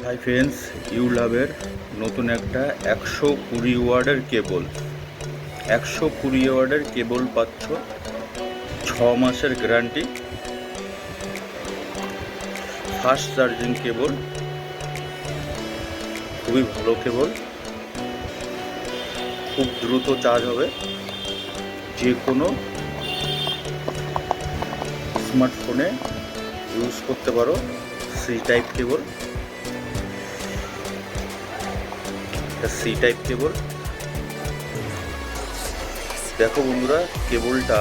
Hi friends, ইউলাভের নতুন একটা 120 ওয়ার্ডের কেবল 120 ওয়ার্ডের কেবল পাচ্ছ। 6 মাসের গ্যারান্টি, ফাস্ট চার্জিং কেবল, খুবই ভালো কেবল, খুব দ্রুত চার্জ হবে। যে কোনো স্মার্টফোনে ইউজ করতে পারো। সি টাইপ কেবল, সি টাইপ কেবল। দেখো বন্ধুরা, কেবলটা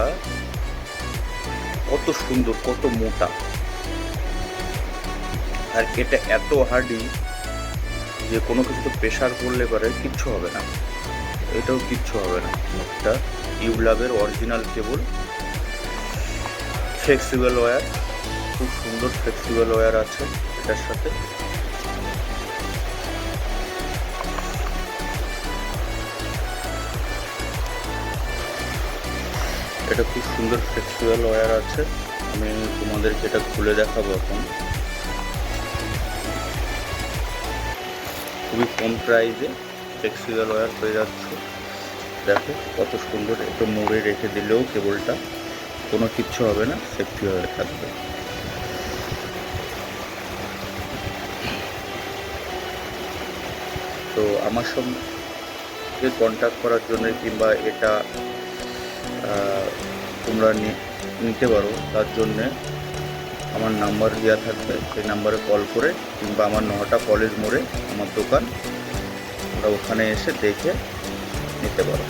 কত সুন্দর, কত মোটা, আর এটা এত হার্ডি যে কোনো কিছুতে প্রেশার করলে পরে কিচ্ছু হবে না, এটাও কিচ্ছু হবে না। একটা ইউলাভের অরিজিনাল কেবল, ফ্লেক্সিবল ওয়্যার, খুব সুন্দর ফ্লেক্সিবল ওয়্যার আছে এটার সাথে। এটা খুব সুন্দর ফ্লেক্সিবল ওয়্যার আছে। আমি তোমাদেরকে এটা খুলে দেখাবো এখন। খুবই কম প্রাইসে ফ্লেক্সিবল ওয়্যার পেয়ে যাচ্ছে। দেখো কত সুন্দর, একটু মুড়ে রেখে দিলেও কেবলটা কোনো কিচ্ছু হবে না, সেফটি হয়ে থাকবে। তো আমার সঙ্গে কন্ট্যাক্ট করার জন্য কিংবা এটা তোমরা নিতে পারো, তার জন্যে আমার নাম্বার দেওয়া থাকবে। সেই নাম্বারে কল করে কিংবা আমার 9টা কলেজ মোড়ে আমার দোকান, ওরা ওখানে এসে দেখে নিতে পারো।